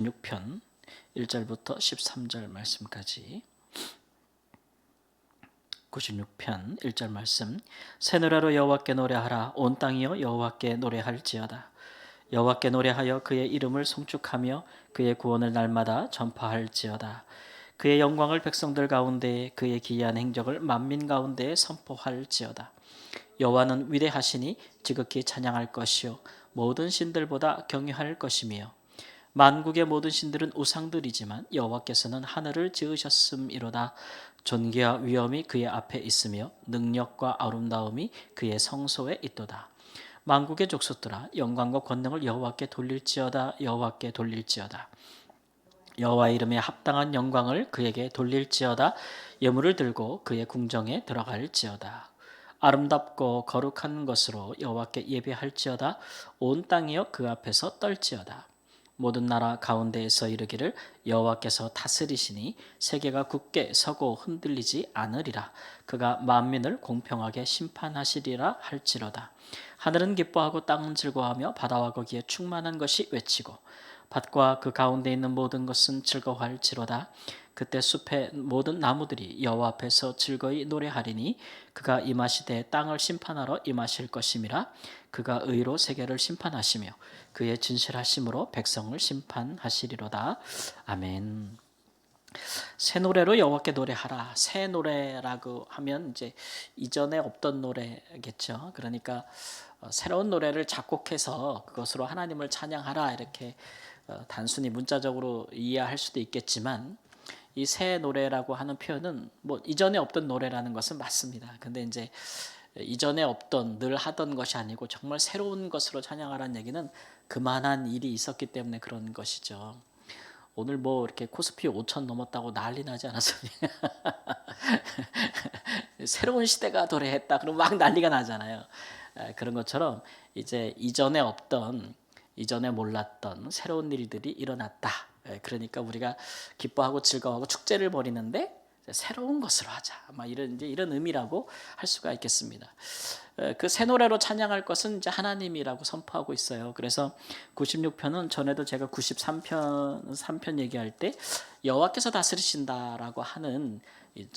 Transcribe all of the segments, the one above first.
6편 1절부터 13절 말씀까지. 96편 1절 말씀. 새 노래로 여호와께 노래하라. 온 땅이여 여호와께 노래할지어다. 여호와께 노래하여 그의 이름을 송축하며 그의 구원을 날마다 전파할지어다. 그의 영광을 백성들 가운데에, 그의 기이한 행적을 만민 가운데에 선포할지어다. 여호와는 위대하시니 지극히 찬양할 것이요 모든 신들보다 경외할 것이며, 만국의 모든 신들은 우상들이지만 여호와께서는 하늘을 지으셨음이로다. 존귀와 위엄이 그의 앞에 있으며 능력과 아름다움이 그의 성소에 있도다. 만국의 족속들아, 영광과 권능을 여호와께 돌릴지어다. 여호와께 돌릴지어다. 여호와의 이름에 합당한 영광을 그에게 돌릴지어다. 예물을 들고 그의 궁정에 들어갈지어다. 아름답고 거룩한 것으로 여호와께 예배할지어다. 온 땅이여 그 앞에서 떨지어다. 모든 나라 가운데에서 이르기를 여호와께서 다스리시니 세계가 굳게 서고 흔들리지 않으리라. 그가 만민을 공평하게 심판하시리라 할지로다. 하늘은 기뻐하고 땅은 즐거워하며 바다와 거기에 충만한 것이 외치고, 밭과 그 가운데 있는 모든 것은 즐거워할지로다. 그때 숲의 모든 나무들이 여호와 앞에서 즐거이 노래하리니 그가 임하시되 땅을 심판하러 임하실 것임이라. 그가 의로 세계를 심판하시며 그의 진실하심으로 백성을 심판하시리로다. 아멘. 새 노래로 여호와께 노래하라. 새 노래라고 하면 이제 이전에 없던 노래겠죠. 그러니까 새로운 노래를 작곡해서 그것으로 하나님을 찬양하라, 이렇게 단순히 문자적으로 이해할 수도 있겠지만, 이 새 노래라고 하는 표현은 뭐 이전에 없던 노래라는 것은 맞습니다. 근데 이제 이전에 없던, 늘 하던 것이 아니고 정말 새로운 것으로 찬양하라는 얘기는 그만한 일이 있었기 때문에 그런 것이죠. 오늘 뭐 이렇게 코스피 5천 넘었다고 난리 나지 않았습니까? 새로운 시대가 도래했다 그러면 막 난리가 나잖아요. 그런 것처럼 이제 이전에 없던, 이전에 몰랐던 새로운 일들이 일어났다. 그러니까 우리가 기뻐하고 즐거워하고 축제를 벌이는데 새로운 것으로 하자. 이런 의미라고 할 수가 있겠습니다. 그 새 노래로 찬양할 것은 이제 하나님이라고 선포하고 있어요. 그래서 96편은 전에도 제가 93편 3편 얘기할 때 여호와께서 다스리신다라고 하는,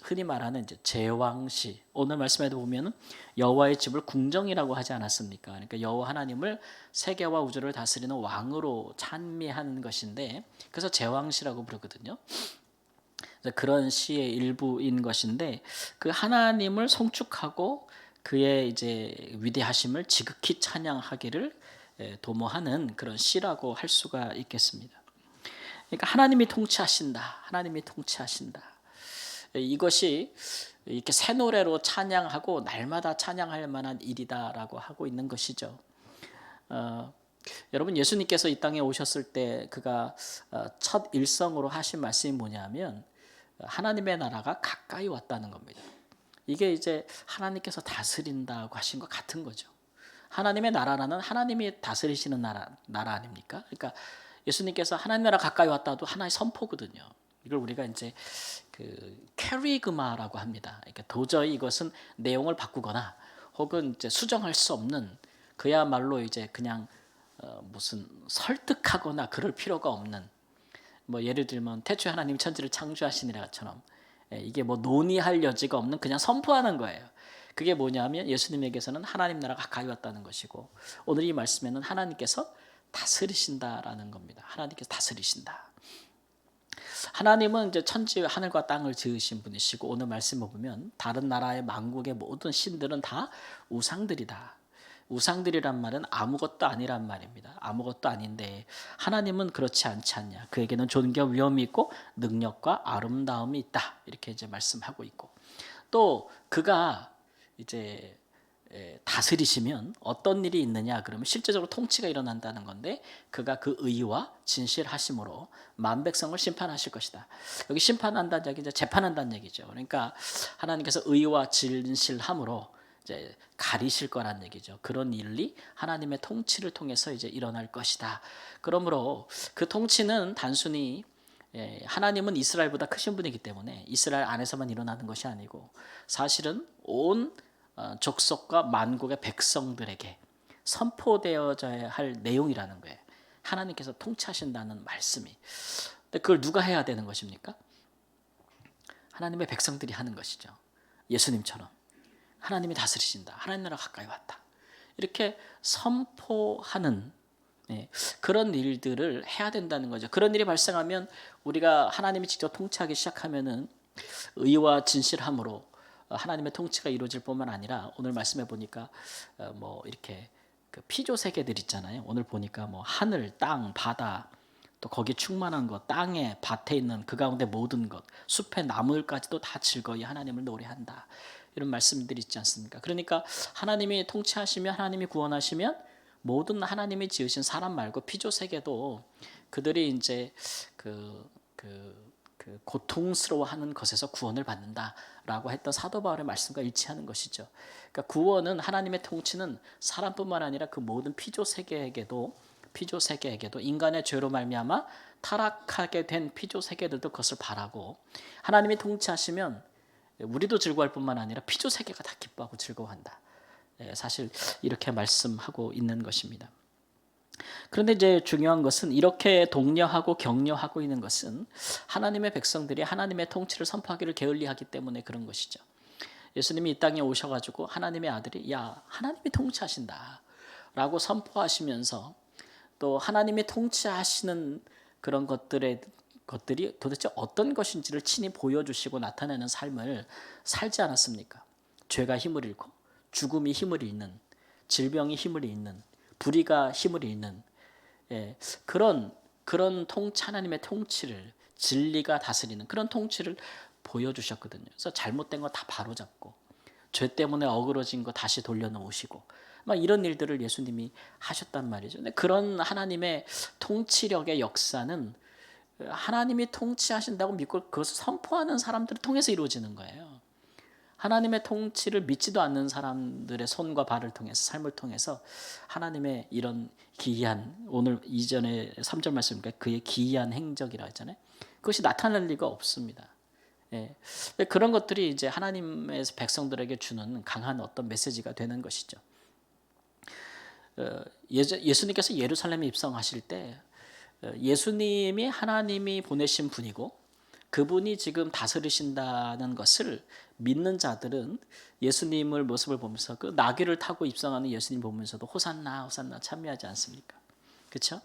흔히 말하는 이제 제왕시, 오늘 말씀에도 보면은 여호와의 집을 궁정이라고 하지 않았습니까? 그러니까 여호와 하나님을 세계와 우주를 다스리는 왕으로 찬미하는 것인데, 그래서 제왕시라고 부르거든요. 그런 시의 일부인 것인데, 그 하나님을 송축하고 그의 이제 위대하심을 지극히 찬양하기를 도모하는 그런 시라고 할 수가 있겠습니다. 그러니까 하나님이 통치하신다. 하나님이 통치하신다. 이것이 이렇게 새 노래로 찬양하고 날마다 찬양할 만한 일이다라고 하고 있는 것이죠. 여러분, 예수님께서 이 땅에 오셨을 때 그가 첫 일성으로 하신 말씀이 뭐냐면 하나님의 나라가 가까이 왔다는 겁니다. 이게 이제 하나님께서 다스린다고 하신 것 같은 거죠. 하나님의 나라라는 하나님이 다스리시는 나라 아닙니까? 그러니까 예수님께서 하나님 나라 가까이 왔다도 하나의 선포거든요. 이걸 우리가 이제 그 캐리그마라고 합니다. 그러니까 도저히 이것은 내용을 바꾸거나 혹은 이제 수정할 수 없는, 그야말로 이제 그냥 무슨 설득하거나 그럴 필요가 없는, 뭐 예를 들면 태초에 하나님 천지를 창조하시니라처럼 이게 뭐 논의할 여지가 없는, 그냥 선포하는 거예요. 그게 뭐냐면 예수님에게서는 하나님 나라가 가까이 왔다는 것이고, 오늘 이 말씀에는 하나님께서 다스리신다라는 겁니다. 하나님께서 다스리신다. 하나님은 이제 천지 하늘과 땅을 지으신 분이시고, 오늘 말씀을 보면 다른 나라의 만국의 모든 신들은 다 우상들이다. 우상들이란 말은 아무것도 아니란 말입니다. 아무것도 아닌데 하나님은 그렇지 않지 않냐. 그에게는 존귀와 위엄이 있고 능력과 아름다움이 있다. 이렇게 이제 말씀하고 있고, 또 그가 이제 다스리시면 어떤 일이 있느냐 그러면 실제적으로 통치가 일어난다는 건데, 그가 그 의와 진실하심으로 만 백성을 심판하실 것이다. 여기 심판한다는 얘기, 이제 재판한다는 얘기죠. 그러니까 하나님께서 의와 진실함으로 이제 가리실 거란 얘기죠. 그런 일이 하나님의 통치를 통해서 이제 일어날 것이다. 그러므로 그 통치는 단순히 하나님은 이스라엘보다 크신 분이기 때문에 이스라엘 안에서만 일어나는 것이 아니고, 사실은 온 족속과 만국의 백성들에게 선포되어져야 할 내용이라는 거예요. 하나님께서 통치하신다는 말씀이. 근데 그걸 누가 해야 되는 것입니까? 하나님의 백성들이 하는 것이죠. 예수님처럼 하나님이 다스리신다. 하나님 나라가 가까이 왔다. 이렇게 선포하는 그런 일들을 해야 된다는 거죠. 그런 일이 발생하면 우리가 하나님이 직접 통치하기 시작하면은 의와 진실함으로 하나님의 통치가 이루어질 뿐만 아니라 오늘 말씀해 보니까 뭐 이렇게 그 피조 세계들 있잖아요. 오늘 보니까 뭐 하늘, 땅, 바다, 또 거기 충만한 것, 땅에 밭에 있는 그 가운데 모든 것, 숲의 나물까지도 다 즐거이 하나님을 노래한다. 이런 말씀들이 있지 않습니까? 그러니까 하나님이 통치하시면, 하나님이 구원하시면 모든 하나님이 지으신 사람 말고 피조 세계도 그들이 이제 그 고통스러워하는 것에서 구원을 받는다라고 했던 사도 바울의 말씀과 일치하는 것이죠. 그러니까 구원은, 하나님의 통치는 사람뿐만 아니라 그 모든 피조 세계에게도 인간의 죄로 말미암아 타락하게 된 피조 세계들도 그것을 바라고, 하나님이 통치하시면 우리도 즐거워할 뿐만 아니라 피조 세계가 다 기뻐하고 즐거워한다. 사실 이렇게 말씀하고 있는 것입니다. 그런데 이제 중요한 것은, 이렇게 독려하고 격려하고 있는 것은 하나님의 백성들이 하나님의 통치를 선포하기를 게을리하기 때문에 그런 것이죠. 예수님이 이 땅에 오셔가지고 하나님의 아들이 야 하나님이 통치하신다 라고 선포하시면서 또 하나님이 통치하시는 그런 것들이 도대체 어떤 것인지를 친히 보여주시고 나타내는 삶을 살지 않았습니까? 죄가 힘을 잃고 죽음이 힘을 잃는, 질병이 힘을 잃는, 불의가 힘을 잃는 그런 하나님의 통치를, 진리가 다스리는 그런 통치를 보여주셨거든요. 그래서 잘못된 거 다 바로잡고 죄 때문에 어그러진 거 다시 돌려놓으시고 막 이런 일들을 예수님이 하셨단 말이죠. 근데 그런 하나님의 통치력의 역사는 하나님이 통치하신다고 믿고 그것을 선포하는 사람들을 통해서 이루어지는 거예요. 하나님의 통치를 믿지도 않는 사람들의 손과 발을 통해서, 삶을 통해서 하나님의 이런 기이한, 오늘 이전에 3절 말씀이니까 그의 기이한 행적이라 했잖아요. 그것이 나타날 리가 없습니다. 그런 것들이 이제 하나님의 백성들에게 주는 강한 어떤 메시지가 되는 것이죠. 예수님께서 예루살렘에 입성하실 때 예수님이 하나님이 보내신 분이고 그분이 지금 다스리신다는 것을 믿는 자들은 예수님을 모습을 보면서 그 나귀를 타고 입성하는 예수님 보면서도 호산나 호산나 찬미하지 않습니까? 그렇죠?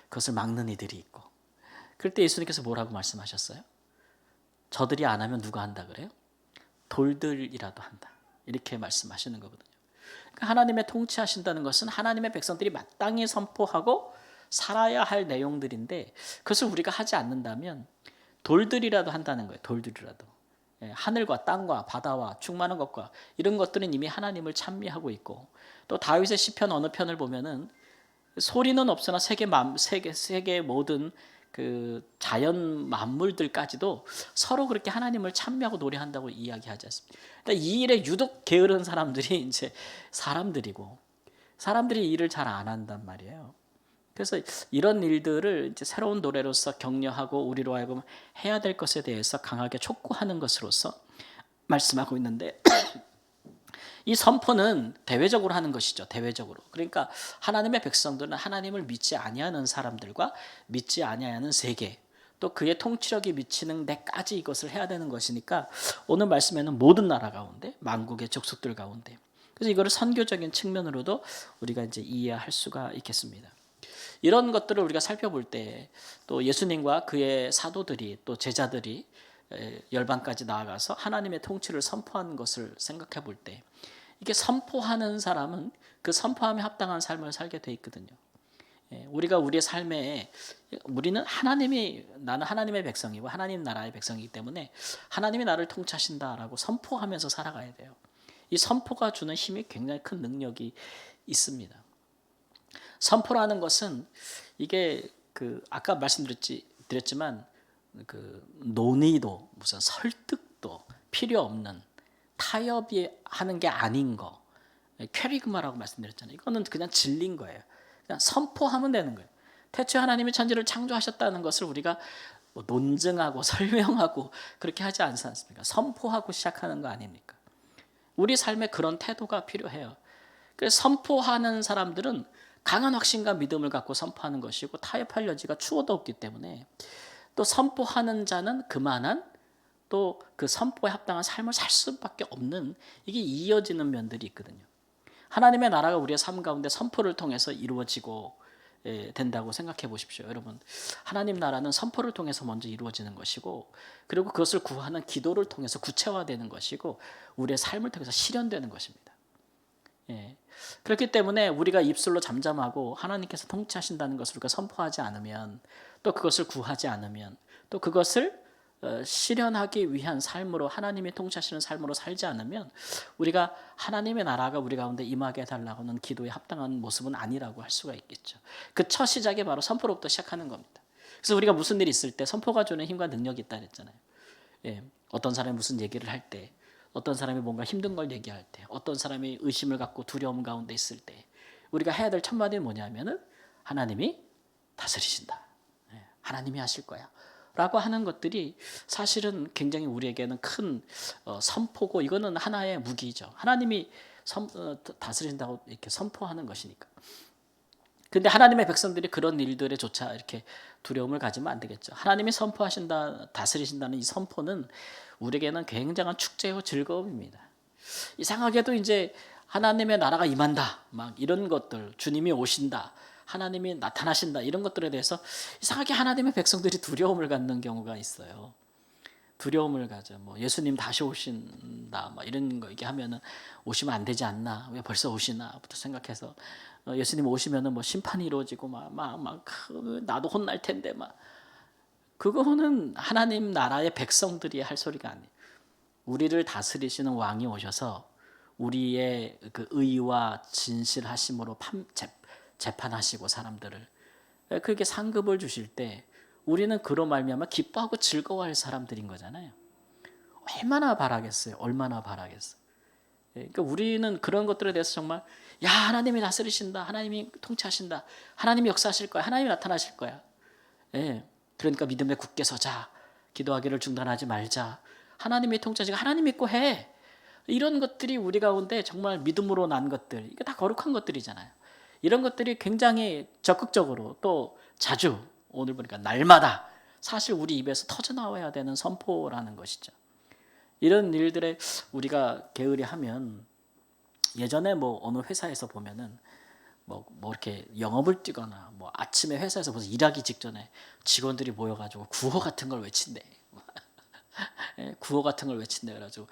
그것을 막는 이들이 있고, 그럴 때 예수님께서 뭐라고 말씀하셨어요? 저들이 안 하면 누가 한다 그래요? 돌들이라도 한다. 이렇게 말씀하시는 거거든요. 그러니까 하나님의 통치하신다는 것은 하나님의 백성들이 마땅히 선포하고 살아야 할 내용들인데 그것을 우리가 하지 않는다면 돌들이라도 한다는 거예요. 돌들이라도. 하늘과 땅과 바다와 충만한 것과 이런 것들은 이미 하나님을 찬미하고 있고, 또 다윗의 시편 어느 편을 보면은 소리는 없으나 세계 모든 그 자연 만물들까지도 서로 그렇게 하나님을 찬미하고 노래한다고 이야기하지 않습니까? 그러니까 이 일에 유독 게으른 사람들이 이제 사람들이고, 사람들이 이 일을 잘 안 한단 말이에요. 그래서 이런 일들을 이제 새로운 노래로서 격려하고 우리로 하여금 해야 될 것에 대해서 강하게 촉구하는 것으로서 말씀하고 있는데 이 선포는 대외적으로 하는 것이죠. 대외적으로. 그러니까 하나님의 백성들은 하나님을 믿지 아니하는 사람들과 믿지 아니하는 세계, 또 그의 통치력이 미치는 데까지 이것을 해야 되는 것이니까 오늘 말씀에는 모든 나라 가운데, 만국의 족속들 가운데, 그래서 이거를 선교적인 측면으로도 우리가 이제 이해할 수가 있겠습니다. 이런 것들을 우리가 살펴볼 때 또 예수님과 그의 사도들이, 또 제자들이 열방까지 나아가서 하나님의 통치를 선포한 것을 생각해 볼 때 이게 선포하는 사람은 그 선포함에 합당한 삶을 살게 돼 있거든요. 우리가 우리의 삶에, 우리는 나는 하나님의 백성이고 하나님 나라의 백성이기 때문에 하나님이 나를 통치하신다라고 선포하면서 살아가야 돼요. 이 선포가 주는 힘이 굉장히 큰 능력이 있습니다. 선포라는 것은 이게 아까 말씀드렸지만 그 논의도 무슨 설득도 필요 없는, 타협이 하는 게 아닌 거, 퀘리그마라고 말씀드렸잖아요. 이거는 그냥 진리인 거예요. 그냥 선포하면 되는 거예요. 태초에 하나님이 천지를 창조하셨다는 것을 우리가 뭐 논증하고 설명하고 그렇게 하지 않지 않습니까? 선포하고 시작하는 거 아닙니까? 우리 삶에 그런 태도가 필요해요. 그래서 선포하는 사람들은 강한 확신과 믿음을 갖고 선포하는 것이고 타협할 여지가 추호도 없기 때문에 또 선포하는 자는 그만한 또 그 선포에 합당한 삶을 살 수밖에 없는 이게 이어지는 면들이 있거든요. 하나님의 나라가 우리의 삶 가운데 선포를 통해서 이루어지고 된다고 생각해 보십시오. 여러분, 하나님 나라는 선포를 통해서 먼저 이루어지는 것이고 그리고 그것을 구하는 기도를 통해서 구체화되는 것이고 우리의 삶을 통해서 실현되는 것입니다. 예. 그렇기 때문에 우리가 입술로 잠잠하고 하나님께서 통치하신다는 것을 우리가 선포하지 않으면 또 그것을 구하지 않으면 또 그것을 실현하기 위한 삶으로 하나님이 통치하시는 삶으로 살지 않으면 우리가 하나님의 나라가 우리 가운데 임하게 해달라고 하는 기도에 합당한 모습은 아니라고 할 수가 있겠죠. 그 첫 시작이 바로 선포로부터 시작하는 겁니다. 그래서 우리가 무슨 일이 있을 때 선포가 주는 힘과 능력이 있다 그랬잖아요. 예, 어떤 사람이 무슨 얘기를 할 때, 어떤 사람이 뭔가 힘든 걸 얘기할 때, 어떤 사람이 의심을 갖고 두려움 가운데 있을 때 우리가 해야 될 첫 마디는 뭐냐면은 하나님이 다스리신다. 예, 하나님이 하실 거야. 라고 하는 것들이 사실은 굉장히 우리에게는 큰 선포고 이거는 하나의 무기죠. 하나님이 다스린다고 이렇게 선포하는 것이니까. 근데 하나님의 백성들이 그런 일들에 조차 이렇게 두려움을 가지면 안 되겠죠. 하나님이 선포하신다, 다스리신다는 이 선포는 우리에게는 굉장한 축제요 즐거움입니다. 이상하게도 이제 하나님의 나라가 임한다, 막 이런 것들, 주님이 오신다, 하나님이 나타나신다 이런 것들에 대해서 이상하게 하나님의 백성들이 두려움을 갖는 경우가 있어요. 두려움을 가져. 뭐 예수님 다시 오신다, 막 이런 거 얘기하면은 오시면 안 되지 않나? 왜 벌써 오시나?부터 생각해서 예수님 오시면은 뭐 심판이 이루어지고 막 나도 혼날 텐데 막 그거는 하나님 나라의 백성들이 할 소리가 아니에요. 우리를 다스리시는 왕이 오셔서 우리의 그 의와 진실하심으로 재판하시고 사람들을 그렇게 상급을 주실 때 우리는 그로 말미암아 기뻐하고 즐거워할 사람들인 거잖아요. 얼마나 바라겠어요. 얼마나 바라겠어요. 그러니까 우리는 그런 것들에 대해서 정말 야 하나님이 다스리신다. 하나님이 통치하신다. 하나님이 역사하실 거야. 하나님이 나타나실 거야. 예. 그러니까 믿음에 굳게 서자. 기도하기를 중단하지 말자. 하나님이 통치하시고 하나님 믿고 해. 이런 것들이 우리 가운데 정말 믿음으로 난 것들. 이게 다 거룩한 것들이잖아요. 이런 것들이 굉장히 적극적으로 또 자주 오늘 보니까 날마다 사실 우리 입에서 터져나와야 되는 선포라는 것이죠. 이런 일들에 우리가 게으리 하면 예전에 뭐 어느 회사에서 보면은 뭐 이렇게 영업을 뛰거나 뭐 아침에 회사에서 벌써 일하기 직전에 직원들이 모여가지고 구호 같은 걸 외친대. 구호 같은 걸 외친다 그래가지고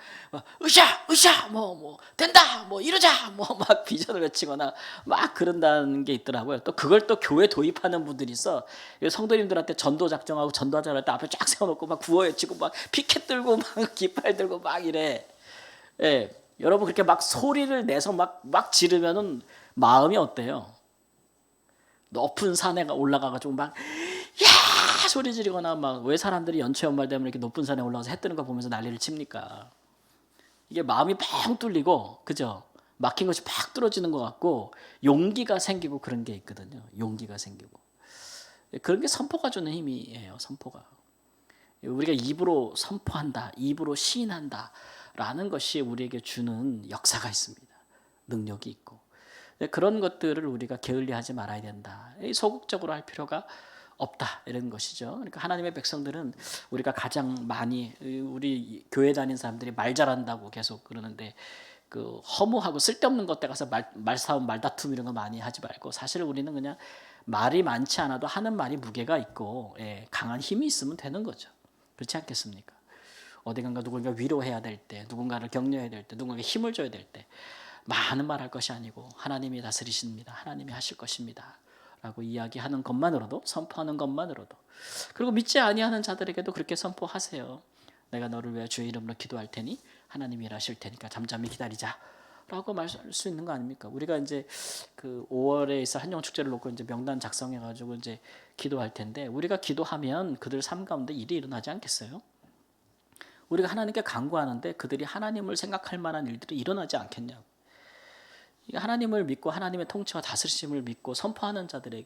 으쌰 뭐 된다 뭐 이러자 뭐 막 비전을 외치거나 막 그런다는 게 있더라고요. 또 그걸 또 교회 도입하는 분들이 있어. 성도님들한테 전도 작정하고 전도하자 할 때 앞에 쫙 세워놓고 막 구호 외치고 막 피켓 들고 막 깃발 들고 막 이래. 예, 여러분 그렇게 막 소리를 내서 막 지르면은 마음이 어때요? 높은 산에 올라가가지고 막 야 소리 지르거나 막 왜 사람들이 연초 연말 되면 이렇게 높은 산에 올라가서 해 뜨는 거 보면서 난리를 칩니까? 이게 마음이 뻥 뚫리고 그죠? 막힌 것이 팍 뚫어지는 것 같고 용기가 생기고 그런 게 있거든요. 용기가 생기고 그런 게 선포가 주는 힘이에요. 선포가 우리가 입으로 선포한다, 입으로 시인한다라는 것이 우리에게 주는 역사가 있습니다. 능력이 있고 그런 것들을 우리가 게을리하지 말아야 된다. 소극적으로 할 필요가 없다 이런 것이죠. 그러니까 하나님의 백성들은 우리가 가장 많이 우리 교회 다니는 사람들이 말 잘한다고 계속 그러는데 그 허무하고 쓸데없는 것에 가서 말싸움 말다툼 이런 거 많이 하지 말고 사실 우리는 그냥 말이 많지 않아도 하는 말이 무게가 있고 강한 힘이 있으면 되는 거죠. 그렇지 않겠습니까? 어디간가 누군가 위로해야 될 때, 누군가를 격려해야 될 때, 누군가에게 힘을 줘야 될 때 많은 말 할 것이 아니고 하나님이 다스리십니다. 하나님이 하실 것입니다. 라고 이야기하는 것만으로도 선포하는 것만으로도 그리고 믿지 아니하는 자들에게도 그렇게 선포하세요. 내가 너를 위해 주의 이름으로 기도할 테니 하나님이 일하실 테니까 잠잠히 기다리자 라고 말할 수 있는 거 아닙니까? 우리가 이제 그 5월에 있어 한영 축제를 놓고 이제 명단 작성해 가지고 이제 기도할 텐데 우리가 기도하면 그들 삶 가운데 일이 일어나지 않겠어요? 우리가 하나님께 간구하는데 그들이 하나님을 생각할 만한 일들이 일어나지 않겠냐고. 하나님을 믿고 하나님의 통치와 다스리심을 믿고 선포하는 자들이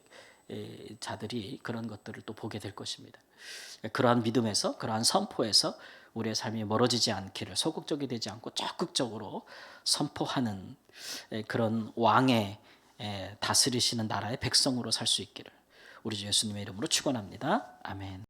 그런 것들을 또 보게 될 것입니다. 그러한 믿음에서 그러한 선포에서 우리의 삶이 멀어지지 않기를 소극적이 되지 않고 적극적으로 선포하는 그런 왕의 다스리시는 나라의 백성으로 살 수 있기를 우리 주 예수님의 이름으로 축원합니다. 아멘.